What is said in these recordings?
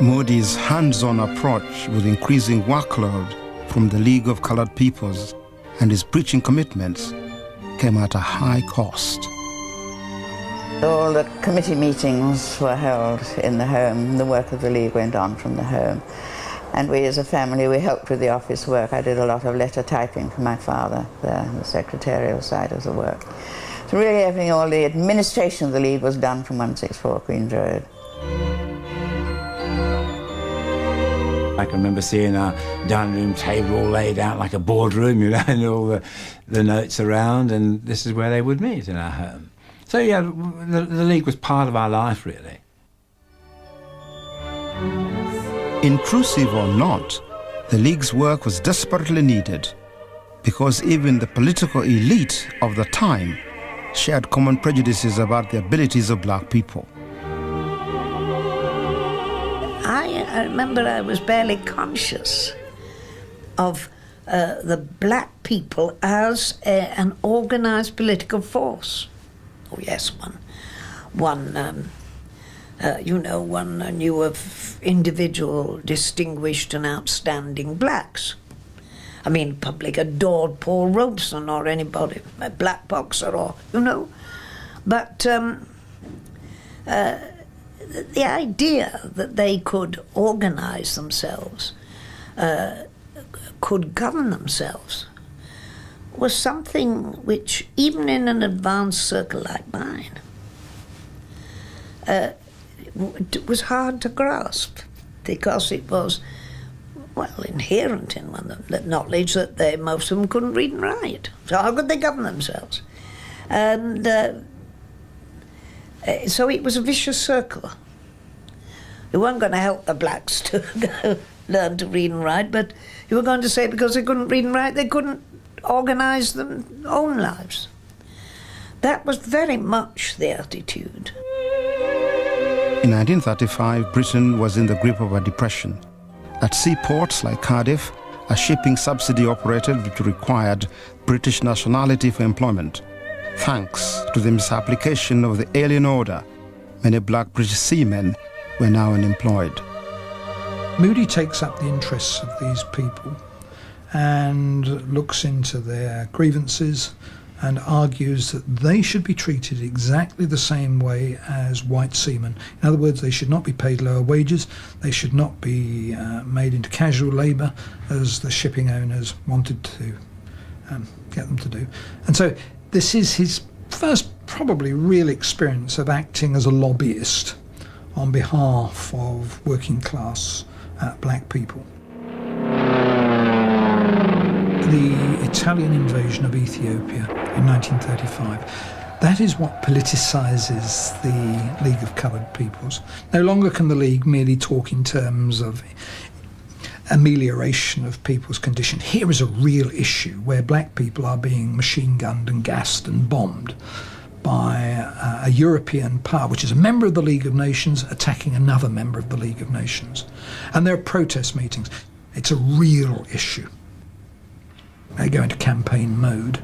Moody's hands-on approach with increasing workload from the League of Colored Peoples and his preaching commitments came at a high cost. All the committee meetings were held in the home. The work of the League went on from the home. And we as a family, we helped with the office work. I did a lot of letter typing for my father, the secretarial side of the work. So really everything, all the administration of the League was done from 164 Queen's Road. I can remember seeing our dining room table all laid out like a boardroom, and all the notes around, and this is where they would meet, in our home. So yeah, the League was part of our life, really. Intrusive or not, the League's work was desperately needed because even the political elite of the time shared common prejudices about the abilities of black people. I remember I was barely conscious of the black people as an organised political force. Oh yes, one knew of individual distinguished and outstanding blacks. I mean, public adored Paul Robeson or anybody, a black boxer or, But the idea that they could organise themselves, could govern themselves, was something which, even in an advanced circle like mine, was hard to grasp, because it was, well, inherent in one of them, the knowledge that most of them couldn't read and write. So how could they govern themselves? And so it was a vicious circle. You weren't going to help the blacks to learn to read and write, but you were going to say because they couldn't read and write, they couldn't organise their own lives. That was very much the attitude. In 1935, Britain was in the grip of a depression. At seaports like Cardiff, a shipping subsidy operated which required British nationality for employment. Thanks to the misapplication of the Alien Order, many black British seamen were now unemployed. Moody takes up the interests of these people and looks into their grievances and argues that they should be treated exactly the same way as white seamen. In other words, they should not be paid lower wages, they should not be made into casual labour as the shipping owners wanted to get them to do. And so this is his first probably real experience of acting as a lobbyist on behalf of working class black people. The Italian invasion of Ethiopia in 1935, that is what politicises the League of Coloured Peoples. No longer can the League merely talk in terms of amelioration of people's condition. Here is a real issue where black people are being machine gunned and gassed and bombed by a European power, which is a member of the League of Nations, attacking another member of the League of Nations. And there are protest meetings. It's a real issue. They go into campaign mode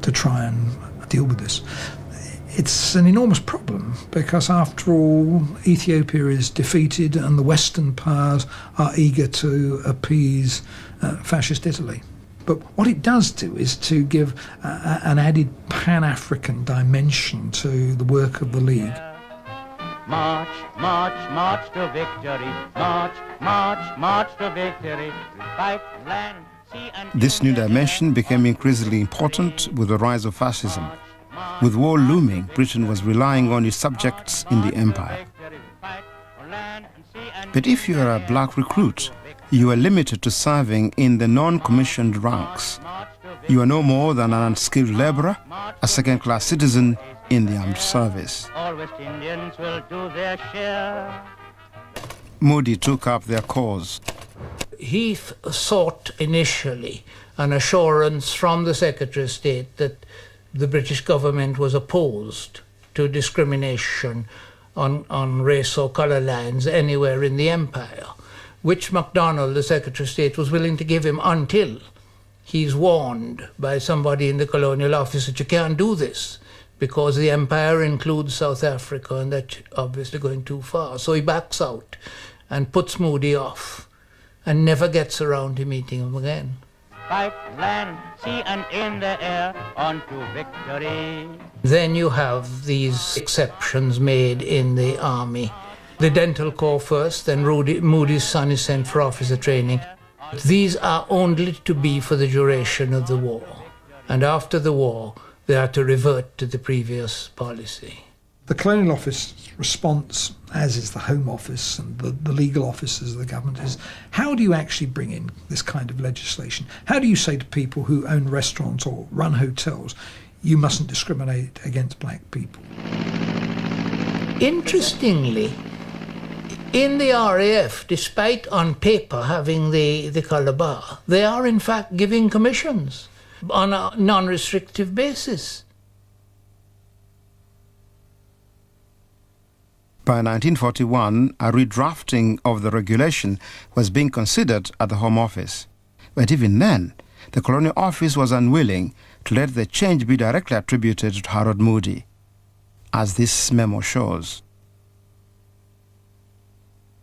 to try and deal with this. It's an enormous problem because, after all, Ethiopia is defeated and the Western powers are eager to appease fascist Italy. But what it does do is to give an added Pan-African dimension to the work of the League. March, march, march to victory. March, march, march to victory. We fight land, sea and... This new dimension became increasingly important with the rise of fascism. With war looming, Britain was relying on its subjects in the empire. But if you are a black recruit, you are limited to serving in the non-commissioned ranks. You are no more than an unskilled labourer, a second-class citizen in the armed service. All West Indians will do their share. Moody took up their cause. He sought initially an assurance from the Secretary of State that the British government was opposed to discrimination on race or colour lines anywhere in the empire, which MacDonald, the Secretary of State, was willing to give him until he's warned by somebody in the Colonial Office that you can't do this because the empire includes South Africa and that's obviously going too far. So he backs out and puts Moody off and never gets around to meeting him again. Fight, land, sea, and in the air, on to victory. Then you have these exceptions made in the army. The dental corps first, then Moody's son is sent for officer training. These are only to be for the duration of the war. And after the war, they are to revert to the previous policy. The Colonial Office response, as is the Home Office and the legal offices of the government, is how do you actually bring in this kind of legislation? How do you say to people who own restaurants or run hotels, you mustn't discriminate against black people? Interestingly, in the RAF, despite on paper having the colour bar, they are in fact giving commissions on a non-restrictive basis. By 1941, a redrafting of the regulation was being considered at the Home Office. But even then, the Colonial Office was unwilling to let the change be directly attributed to Harold Moody, as this memo shows.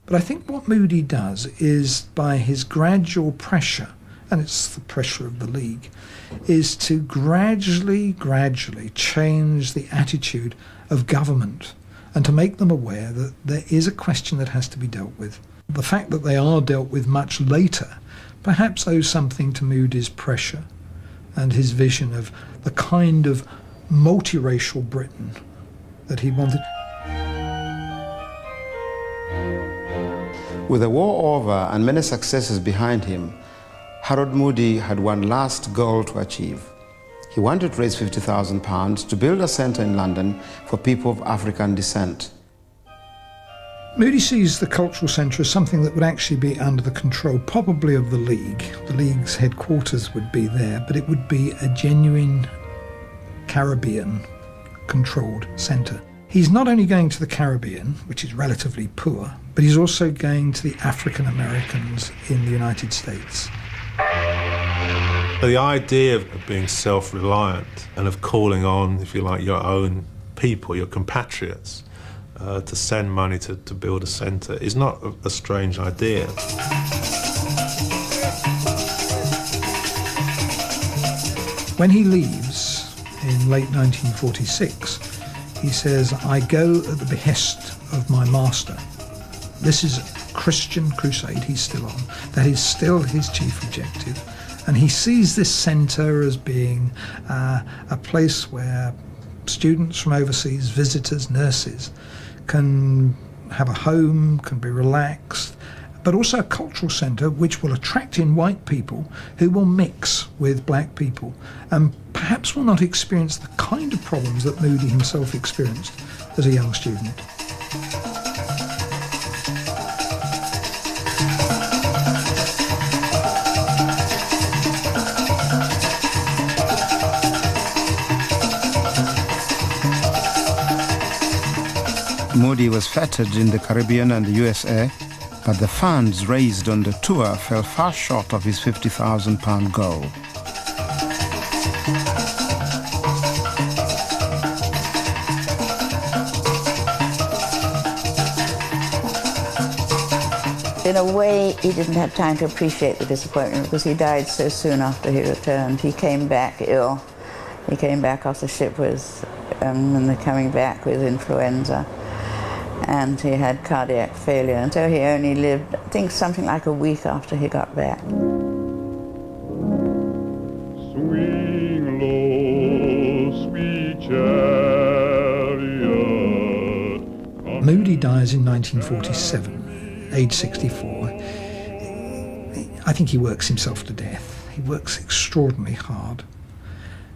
But I think what Moody does is, by his gradual pressure, and it's the pressure of the League, is to gradually change the attitude of government and to make them aware that there is a question that has to be dealt with. The fact that they are dealt with much later perhaps owes something to Moody's pressure and his vision of the kind of multiracial Britain that he wanted. With the war over and many successes behind him, Harold Moody had one last goal to achieve. He wanted to raise £50,000 to build a centre in London for people of African descent. Moody sees the cultural centre as something that would actually be under the control probably of the League. The League's headquarters would be there, but it would be a genuine Caribbean-controlled centre. He's not only going to the Caribbean, which is relatively poor, but he's also going to the African Americans in the United States. The idea of being self-reliant and of calling on, if you like, your own people, your compatriots, to send money to build a centre is not a strange idea. When he leaves in late 1946, he says, "I go at the behest of my master." This is a Christian crusade he's still on. That is still his chief objective. And he sees this centre as being a place where students from overseas, visitors, nurses, can have a home, can be relaxed, but also a cultural centre which will attract in white people who will mix with black people and perhaps will not experience the kind of problems that Moody himself experienced as a young student. Moody was feted in the Caribbean and the USA, but the funds raised on the tour fell far short of his £50,000 goal. In a way, he didn't have time to appreciate the disappointment because he died so soon after he returned. He came back ill. He came back off the ship with, and coming back with influenza. And he had cardiac failure, and so he only lived, I think, something like a week after he got back. Swing low, sweet chariot. Moody dies in 1947, age 64. I think he works himself to death. He works extraordinarily hard.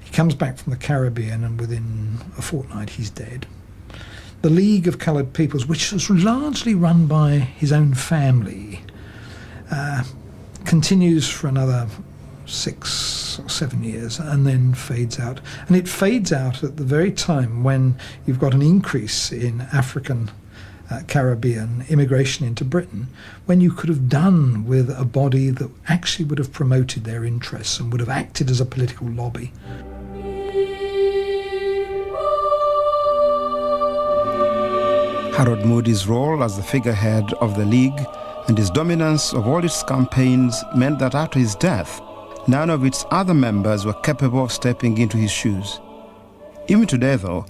He comes back from the Caribbean, and within a fortnight he's dead. The League of Coloured Peoples, which was largely run by his own family, continues for another 6 or 7 years and then fades out. And it fades out at the very time when you've got an increase in African Caribbean immigration into Britain, when you could have done with a body that actually would have promoted their interests and would have acted as a political lobby. Harold Moody's role as the figurehead of the League and his dominance of all its campaigns meant that after his death, none of its other members were capable of stepping into his shoes. Even today, though,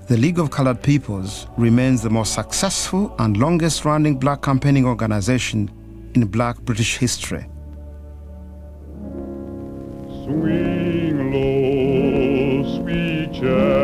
the League of Colored Peoples remains the most successful and longest-running black campaigning organization in black British history. Swing low, sweet child.